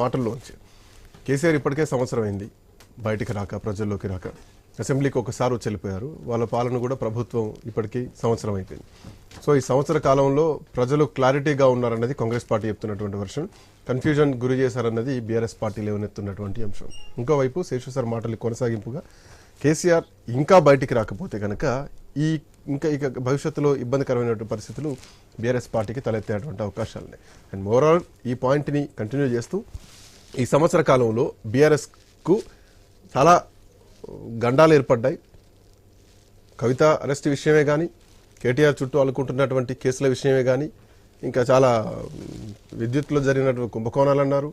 మాటల్లోంచి. కేసీఆర్ ఇప్పటికే సంవత్సరం అయింది బయటికి రాక, ప్రజల్లోకి రాక. అసెంబ్లీకి ఒకసారి వచ్చి వెళ్ళిపోయారు. వాళ్ళ పాలన కూడా ప్రభుత్వం ఇప్పటికీ సంవత్సరం అయిపోయింది. సో ఈ సంవత్సర కాలంలో ప్రజలు క్లారిటీగా ఉన్నారన్నది కాంగ్రెస్ పార్టీ చెప్తున్నటువంటి వర్షన్. కన్ఫ్యూజన్ గురి చేశారన్నది బీఆర్ఎస్ పార్టీ లేవనెత్తున్నటువంటి అంశం. ఇంకోవైపు శేషు సార్ మాటలు కొనసాగింపుగా కేసీఆర్ ఇంకా బయటికి రాకపోతే కనుక ఇక భవిష్యత్తులో ఇబ్బందికరమైనటువంటి పరిస్థితులు బీఆర్ఎస్ పార్టీకి తలెత్తేటువంటి అవకాశాలు ఉన్నాయి. అండ్ ఓవరాల్ ఈ పాయింట్ని కంటిన్యూ చేస్తూ ఈ సంవత్సర కాలంలో బీఆర్ఎస్కు చాలా గండాలు ఏర్పడ్డాయి. కవిత అరెస్ట్ విషయమే కానీ, కేటీఆర్ చుట్టూ అలుకుంటున్నటువంటి కేసుల విషయమే కానీ, ఇంకా చాలా విద్యుత్లో జరిగినటువంటి కుంభకోణాలు అన్నారు,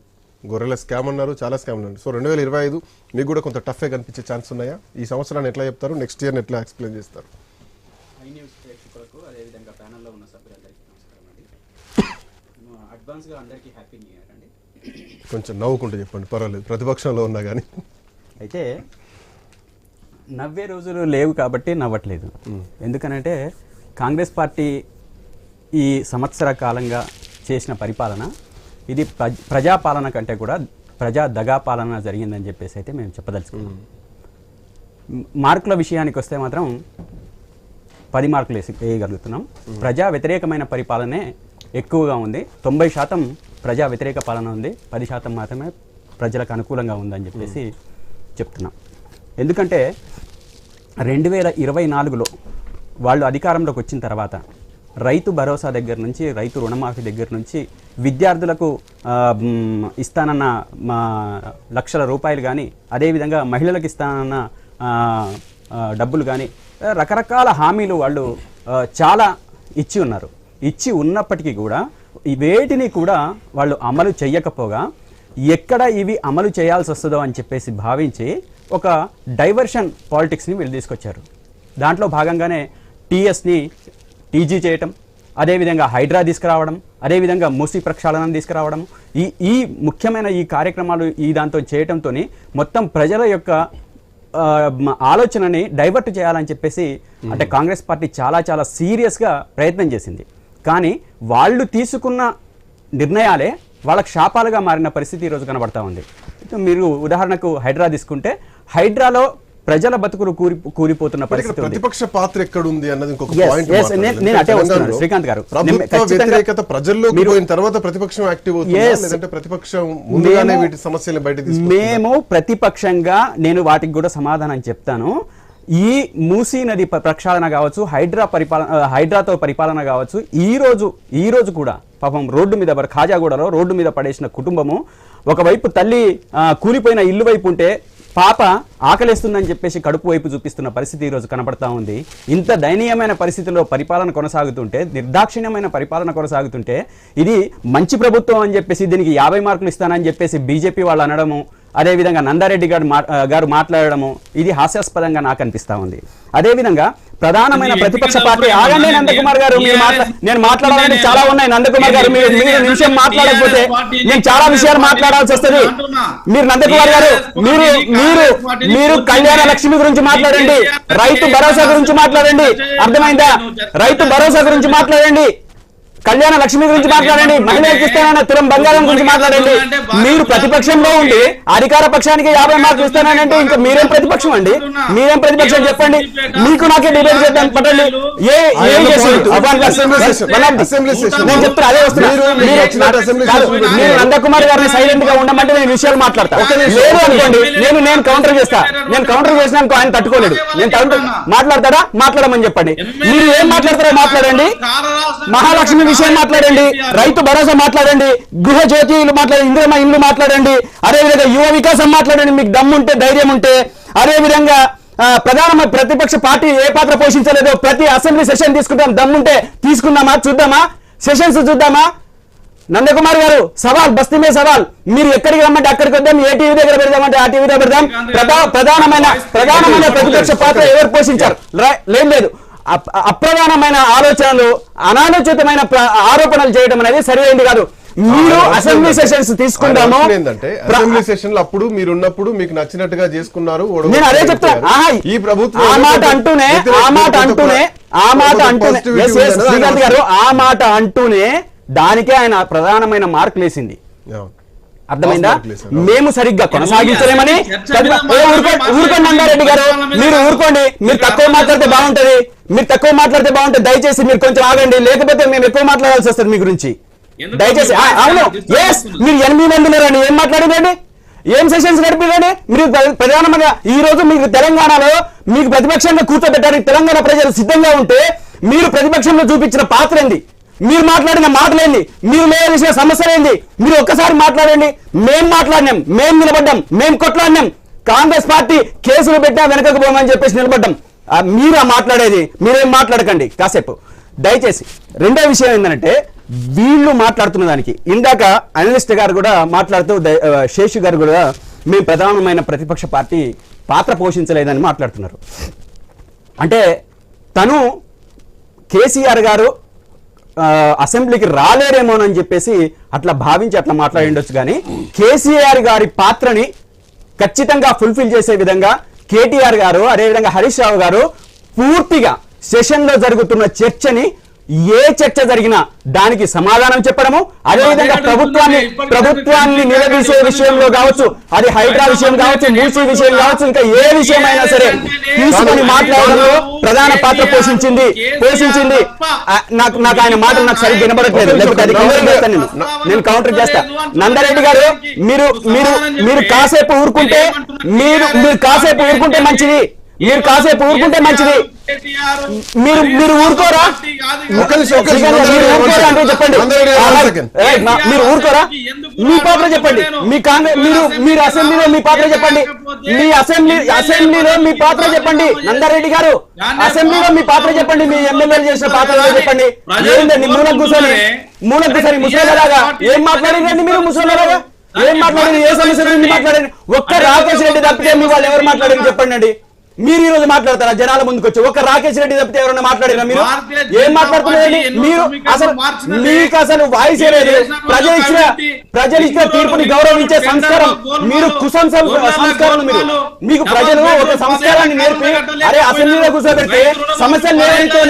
గొర్రెల స్కామ్ అన్నారు, చాలా స్కామ్ అన్నారు. సో 2025 మీకు కూడా కొంత టఫే కనిపించే ఛాన్స్ ఉన్నాయా? ఈ సంవత్సరాన్ని ఎట్లా చెప్తారు, నెక్స్ట్ ఇయర్ని ఎట్లా ఎక్స్ప్లెయిన్ చేస్తారు? కొంచెం నవ్వుకుంటూ చెప్పండి, పర్వాలేదు, ప్రతిపక్షంలో ఉన్నా కానీ. అయితే నవ్వే రోజులు లేవు కాబట్టి నవ్వట్లేదు. ఎందుకనంటే కాంగ్రెస్ పార్టీ ఈ సంవత్సర కాలంగా చేసిన పరిపాలన ఇది ప్రజాపాలన కంటే కూడా ప్రజా దగా పాలన జరిగిందని చెప్పేసి అయితే మేము చెప్పదలుచుకున్నాం. మార్కుల విషయానికి వస్తే మాత్రం 10 మార్కులు వేయగలుగుతున్నాం. ప్రజా వ్యతిరేకమైన పరిపాలనే ఎక్కువగా ఉంది. 90% ప్రజా వ్యతిరేక పాలన ఉంది, 10% మాత్రమే ప్రజలకు అనుకూలంగా ఉందని చెప్పేసి చెప్తున్నాం. ఎందుకంటే 2024లో వాళ్ళు అధికారంలోకి వచ్చిన తర్వాత రైతు భరోసా దగ్గర నుంచి, రైతు రుణమాఫీ దగ్గర నుంచి, విద్యార్థులకు ఇస్తానన్న లక్షల రూపాయలు కానీ, అదేవిధంగా మహిళలకు ఇస్తానన్న డబ్బులు కానీ, రకరకాల హామీలు వాళ్ళు చాలా ఇచ్చి ఉన్నారు. ఇచ్చి ఉన్నప్పటికీ కూడా వేటిని కూడా వాళ్ళు అమలు చేయకపోగా ఎక్కడ ఇవి అమలు చేయాల్సి వస్తుందో అని చెప్పేసి భావించి ఒక డైవర్షన్ పాలిటిక్స్ని వీళ్ళు తీసుకొచ్చారు. దాంట్లో భాగంగానే టీఎస్ని టీజీ చేయటం, అదేవిధంగా హైడ్రా తీసుకురావడం, అదేవిధంగా మూసీ ప్రక్షాళనం తీసుకురావడం, ఈ ముఖ్యమైన ఈ కార్యక్రమాలు ఈ దాంతో చేయడంతో మొత్తం ప్రజల యొక్క ఆలోచనని డైవర్ట్ చేయాలని చెప్పేసి అంటే కాంగ్రెస్ పార్టీ చాలా చాలా సీరియస్గా ప్రయత్నం చేసింది. కానీ వాళ్ళు తీసుకున్న నిర్ణయాలే వాళ్ళకి శాపాలుగా మారిన పరిస్థితి ఈరోజు కనబడతా ఉంది. మీరు ఉదాహరణకు హైడ్రా తీసుకుంటే, హైడ్రాలో ప్రజల బతుకులు కూలిపోతున్న పరిస్థితి. ప్రతిపక్ష పాత్ర ఎక్కడ ఉంది అన్నది ఇంకొక పాయింట్. నేను అటే వస్తున్నాను శ్రీకాంత్ గారు. వ్యతిరేకత ప్రజల్లోకి పోయిన తర్వాత ప్రతిపక్షం యాక్టివ్ అవుతుంది, లేదంటే ప్రతిపక్షం ముందుగానే వీటి సమస్యలను బయట తీసుకొస్తుంది? మేము ప్రతిపక్షంగా నేను వాటికి కూడా సమాధానం చెప్తాను. ఈ మూసీ నది ప్రక్షాళన కావచ్చు, హైడ్రాతో పరిపాలన కావచ్చు, ఈ రోజు కూడా పాపం రోడ్డు మీద ఖాజాగూడలో రోడ్డు మీద పడేసిన కుటుంబము, ఒకవైపు తల్లి కూలిపోయిన ఇల్లు వైపు ఉంటే పాప ఆకలేస్తుందని చెప్పేసి కడుపు వైపు చూపిస్తున్న పరిస్థితి ఈరోజు కనబడతా ఉంది. ఇంత దయనీయమైన పరిస్థితిలో పరిపాలన కొనసాగుతుంటే, నిర్దాక్షిణ్యమైన పరిపాలన కొనసాగుతుంటే, ఇది మంచి ప్రభుత్వం అని చెప్పేసి దీనికి 50 మార్కులు ఇస్తానని చెప్పేసి బీజేపీ వాళ్ళు అనడము, అదేవిధంగా నందారెడ్డి గారు మాట్లాడడము, ఇది హాస్యాస్పదంగా నాకు అనిపిస్తా ఉంది. అదేవిధంగా ప్రధానమైన ప్రతిపక్ష పార్టీ ఆగండి నందకుమార్ గారు, నేను మాట్లాడాలని చాలా ఉన్నాయి. నందకుమార్ గారు మీరు నిమిషం మాట్లాడకపోతే నేను చాలా విషయాలు మాట్లాడాల్సి వస్తుంది. మీరు నందకుమార్ గారు మీరు కళ్యాణ లక్ష్మి గురించి మాట్లాడండి, రైతు భరోసా గురించి మాట్లాడండి, అర్థమైందా? రైతు భరోసా గురించి మాట్లాడండి, కళ్యాణ లక్ష్మి గురించి మాట్లాడండి, మహిళలకు ఇస్తానన్న తులం బంగారం గురించి మాట్లాడండి. మీరు ప్రతిపక్షంలో ఉండి అధికార పక్షానికి 50 మార్కులు ఇస్తానంటే ఇంకా మీరేం ప్రతిపక్షం అండి? మీరేం ప్రతిపక్షం చెప్పండి. మీకు నాకే డిబేట్ చేద్దాం పట్టండి. మీరు నందకుమార్ గారిని సైలెంట్ గా ఉండమంటే నేను విషయాలు మాట్లాడతా. లేదు అనుకోండి, నేను కౌంటర్ చేస్తా. నేను కౌంటర్ చేసినాక ఆయన తట్టుకోలేడు. నేను కౌంటర్ మాట్లాడతాడా? మాట్లాడమని చెప్పండి. మీరు ఏం మాట్లాడతారో మాట్లాడండి. మహాలక్ష్మి విషయం మాట్లాడండి, రైతు భరోసా మాట్లాడండి, గృహ జ్యోతిలు మాట్లాడండి, ఇందిరమ్మ ఇల్లు మాట్లాడండి, అదేవిధంగా యువ వికాసం మాట్లాడండి మీకు దమ్ముంటే, ధైర్యం ఉంటే. అదేవిధంగా ప్రతిపక్ష పార్టీ ఏ పాత్ర పోషించలేదో ప్రతి అసెంబ్లీ సెషన్ తీసుకుంటాం, దమ్ముంటే తీసుకుందామా, చూద్దామా, సెషన్స్ చూద్దామా. నందకుమార్ గారు సవాల్, బస్తీమే సవాల్. మీరు ఎక్కడికి రమ్మంటే అక్కడికి వద్దాం, ఏ టీవీ దగ్గర పెడదామంటే ఆ టీవీ దగ్గర పెడదాం. ప్రధానమైన ప్రతిపక్ష పాత్ర ఎవరు పోషించారు? లేదు. అప్రధానమైన ఆలోచనలు, అనాలోచితమైన ఆరోపణలు చేయడం అనేది సరైనది కాదు. మీరు అసెంబ్లీ సెషన్స్ తీసుకుందాము. అసెంబ్లీ సెషన్ లో అప్పుడు మీరు ఉన్నప్పుడు మీకు నచ్చినట్టుగా చేసుకున్నారు. నేను అదే చెప్తాను. ఈ ప్రభుత్వం ఆ మాట అంటూనే దానికే ఆయన ప్రధానమైన మార్కులు వేసింది. అర్థమైందా? Sir. మేము సరిగ్గా కొనసాగించలేమని ఊరుకోండి నందారెడ్డి గారు, మీరు ఊరుకోండి. మీరు తక్కువ మాట్లాడితే బాగుంటది, మీరు తక్కువ మాట్లాడితే బాగుంటది. దయచేసి మీరు కొంచెం ఆగండి, లేకపోతే మేము ఎక్కువ మాట్లాడాల్సి వస్తుంది మీ గురించి. దయచేసి అవును, ఎస్, మీరు 8 మంది ఉన్నారండి, ఏం మాట్లాడిందండి, ఏం సెషన్స్ నడిపిందండి మీరు? ప్రధానమంత్రి ఈ రోజు మీకు తెలంగాణలో మీకు ప్రతిపక్షంగా కూర్చోబెట్టడానికి తెలంగాణ ప్రజలు సిద్ధంగా ఉంటే మీరు ప్రతిపక్షంలో చూపించిన పాత్ర ఏంది, మీరు మాట్లాడిన మాటలేంది, మీరు లేవలసిన సమస్యలేంది, మీరు ఒక్కసారి మాట్లాడండి. మేం మాట్లాడినాం, మేం నిలబడ్డాం, మేం కొట్లాడినాం. కాంగ్రెస్ పార్టీ కేసులు పెట్టినా వెనకకు పోమని చెప్పేసి నిలబడ్డాం. మీరు మాట్లాడేది మీరేం మాట్లాడకండి కాసేపు దయచేసి. రెండో విషయం ఏంటంటే వీళ్ళు మాట్లాడుతున్న దానికి ఇందాక అనలిస్ట్ గారు కూడా మాట్లాడుతూ శేషు గారు కూడా మేము ప్రధానమైన ప్రతిపక్ష పార్టీ పాత్ర పోషించలేదని మాట్లాడుతున్నారు. అంటే తను కేసీఆర్ గారు అసెంబ్లీకి రాలేరేమోనని చెప్పేసి అట్లా భావించి అట్లా మాట్లాడిండొచ్చు. కానీ కేసీఆర్ గారి పాత్రని ఖచ్చితంగా ఫుల్ఫిల్ చేసే విధంగా కేటీఆర్ గారు అదేవిధంగా హరీష్ రావు గారు పూర్తిగా సెషన్ లో జరుగుతున్న చర్చని ఏ చర్చ జరిగినా దానికి సమాధానం చెప్పడము, అదేవిధంగా ప్రభుత్వాన్ని నిలదీసే విషయంలో కావచ్చు, అది హైడ్రా విషయం కావచ్చు, మూసీ విషయం కావచ్చు, ఇంకా ఏ విషయమైనా సరే తీసుకొని మాట్లాడడంలో ప్రధాన పాత్ర పోషించింది. నాకు ఆయన మాటలు నాకు సరిగ్గా వినబడట్లేదు, లేకపోతే అది కౌంటర్ చేస్తాను, నేను కౌంటర్ చేస్తా. నందారెడ్డి గారు మీరు కాసేపు ఊరుకుంటే మీరు కాసేపు ఊరుకుంటే మంచిది, మీరు కాసేపు ఊరుకుంటే మంచిది. మీరు ఊరుకోరా? చెప్పండి, మీరు ఊరుకోరా? మీ పాత్ర చెప్పండి, మీరు అసెంబ్లీలో మీ పాత్ర చెప్పండి, మీ అసెంబ్లీలో మీ పాత్ర చెప్పండి. నందారెడ్డి గారు అసెంబ్లీలో మీ పాత్ర చెప్పండి, మీ ఎమ్మెల్యేలు చేసిన పాత్ర చెప్పండి. ఏంటండి మూలకు కూర్చొని ముసలిలాగా ఏం మాట్లాడిందండి మీరు? ముసలిలాగా ఏం మాట్లాడింది? ఏ సమస్య గురించి మాట్లాడండి? ఒక్క రాకేష్ రెడ్డి తప్పితే మీ వాళ్ళు ఎవరు మాట్లాడింది చెప్పండి అండి. మీరు ఈ రోజు మాట్లాడతారా జనాల ముందుకు వచ్చి? ఒక్క రాకేష్ రెడ్డి తప్పితే ఎవరైనా మాట్లాడినా? మీరు ఏం మాట్లాడుతున్నారండి? మీరు అసలు మీకు అసలు వాయిస్ లేదు. ప్రజలు ఇచ్చిన తీర్పుని గౌరవించే సంస్కారం మీరు సంస్కారం మీకు ప్రజలు ఒక సంస్కారాన్ని నేర్పి అరే అసెంబ్లీలో కూర్చోబెడితే సమస్యలు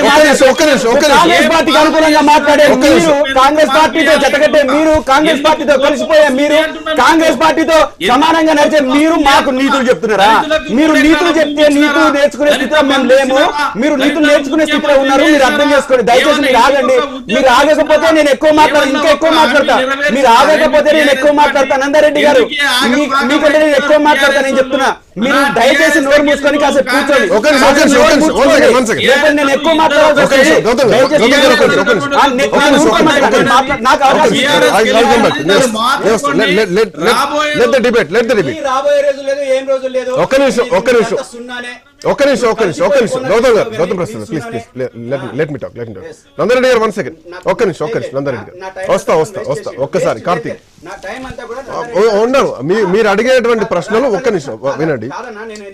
కాంగ్రెస్ పార్టీకి అనుకూలంగా మాట్లాడే మీరు, కాంగ్రెస్ పార్టీతో జతకట్టే మీరు, కాంగ్రెస్ పార్టీతో కలిసిపోయే మీరు, కాంగ్రెస్ పార్టీతో సమానంగా నడిచే మీరు మాకు నీతులు చెప్తున్నారా? మీరు నీతులు చెప్తే నీతులు నేర్చుకునే స్థితిలో మేము లేము, మీరు నీతులు నేర్చుకునే స్థితిలో ఉన్నారు. మీరు అర్థం చేసుకోండి దయచేసి. మీరు ఆగండి, మీరు ఆగకపోతే నేను ఎక్కువ మాట్లాడతాను, ఇంకా ఎక్కువ మాట్లాడతా. మీరు ఆగకపోతే నేను ఎక్కువ మాట్లాడతాను. నందారెడ్డి గారు మీకంటే నేను ఎక్కువ మాట్లాడతాను నేను చెప్తున్నా. మీరు దయచేసి నోరు మూసుకొని కాసేపు కూర్చోండి. నేను ఎక్కువ మాట్లాడాల్సి రాబోయే రోజు లేదు, ఏం రోజు లేదు. ఒక్క నిమిషం Gautam Prasad please let me talk. Nandareddy గారు 1 సెకండ్, ఒక్క నిమిషం నందారెడ్డి గారు వస్తా ఒక్కసారి. కార్తీక్ ఉన్నాను, మీరు అడిగేటువంటి ప్రశ్నలు ఒక్క నిమిషం వినండి.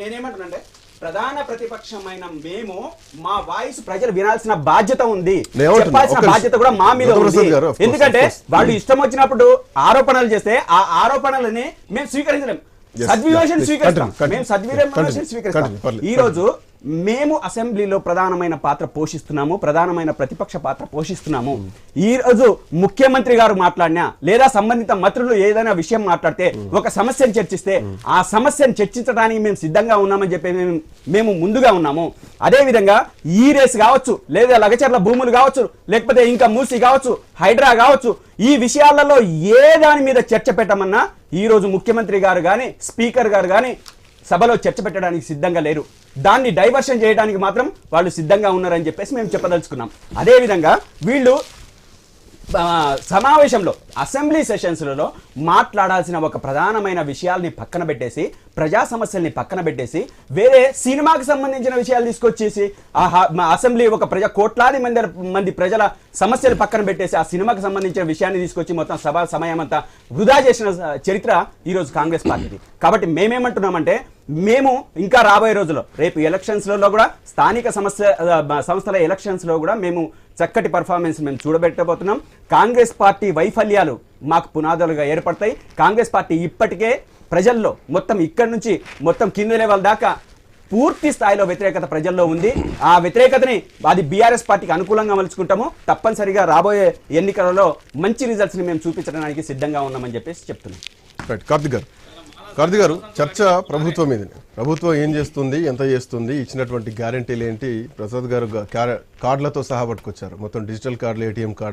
నేనేమంటున్నానంటే ప్రధాన ప్రతిపక్షమైన మేము మా వాయిస్ ప్రజలు వినాల్సిన బాధ్యత ఉంది, చెప్పాల్సిన బాధ్యత కూడా మా మీద ఉంది. ఎందుకంటే వాళ్ళు ఇష్టం వచ్చినప్పుడు ఆరోపణలు చేస్తే ఆ ఆరోపణలని మేము స్వీకరించలేం, సద్విమర్శను స్వీకరిస్తాం. మేము సద్విమర్శను స్వీకరిస్తాం. ఈ రోజు మేము అసెంబ్లీలో ప్రధానమైన పాత్ర పోషిస్తున్నాము, ప్రధానమైన ప్రతిపక్ష పాత్ర పోషిస్తున్నాము. ఈ రోజు ముఖ్యమంత్రి గారు మాట్లాడినా లేదా సంబంధిత మంత్రులు ఏదైనా విషయం మాట్లాడితే ఒక సమస్యను చర్చిస్తే ఆ సమస్యను చర్చించడానికి మేము సిద్ధంగా ఉన్నామని చెప్పి మేము ముందుగా ఉన్నాము. అదే విధంగా ఈ రేస్ కావచ్చు, లేదా లగచర్ల భూములు కావచ్చు, లేకపోతే ఇంకా మూసి కావచ్చు, హైడ్రా కావచ్చు, ఈ విషయాలలో ఏ దాని మీద చర్చ పెట్టమన్నా ఈ రోజు ముఖ్యమంత్రి గారు కానీ స్పీకర్ గారు కానీ సభలో చర్చ పెట్టడానికి సిద్ధంగా లేరు. దాన్ని డైవర్షన్ చేయడానికి మాత్రం వాళ్ళు సిద్ధంగా ఉన్నారని చెప్పేసి మేము చెప్పదలుచుకున్నాం. అదేవిధంగా వీళ్ళు సమావేశంలో అసెంబ్లీ సెషన్స్లలో మాట్లాడాల్సిన ఒక ప్రధానమైన విషయాల్ని పక్కన పెట్టేసి, ప్రజా సమస్యల్ని పక్కన పెట్టేసి వేరే సినిమాకి సంబంధించిన విషయాలు తీసుకొచ్చేసి అసెంబ్లీ ఒక కోట్లాది మంది ప్రజల సమస్యలు పక్కన పెట్టేసి ఆ సినిమాకి సంబంధించిన విషయాన్ని తీసుకొచ్చి మొత్తం సభ సమయం అంతా వృధా చేసిన చరిత్ర ఈరోజు కాంగ్రెస్ పార్టీది. కాబట్టి మేమేమంటున్నామంటే మేము ఇంకా రాబోయే రోజుల్లో రేపు ఎలక్షన్స్లలో కూడా స్థానిక సంస్థల ఎలక్షన్స్లో కూడా మేము చక్కటి పర్ఫార్మెన్స్ మేము చూడబెట్టబోతున్నాం. కాంగ్రెస్ పార్టీ వైఫల్యాలు మాకు పునాదులుగా ఏర్పడతాయి. కాంగ్రెస్ పార్టీ ఇప్పటికే ప్రజల్లో మొత్తం ఇక్కడి నుంచి మొత్తం కింద లెవెల్ దాకా పూర్తి స్థాయిలో వ్యతిరేకత ప్రజల్లో ఉంది. ఆ వ్యతిరేకతని అది బీఆర్ఎస్ పార్టీకి అనుకూలంగా మలుచుకుంటాము. తప్పనిసరిగా రాబోయే ఎన్నికలలో మంచి రిజల్ట్స్ ని మేము చూపించడానికి సిద్ధంగా ఉన్నామని చెప్పేసి చెప్తున్నాం. రైట్. కార్తీక్ గారు చర్చ ప్రభుత్వం మీద. ప్రభుత్వం ఏం చేస్తుంది, ఎంత చేస్తుంది, ఇచ్చినటువంటి గ్యారెంటీలు ఏంటి? ప్రసాద్ గారు కార్డులతో సహా పట్టుకొచ్చారు, మొత్తం డిజిటల్ కార్డులు, ఏటీఎం కార్డు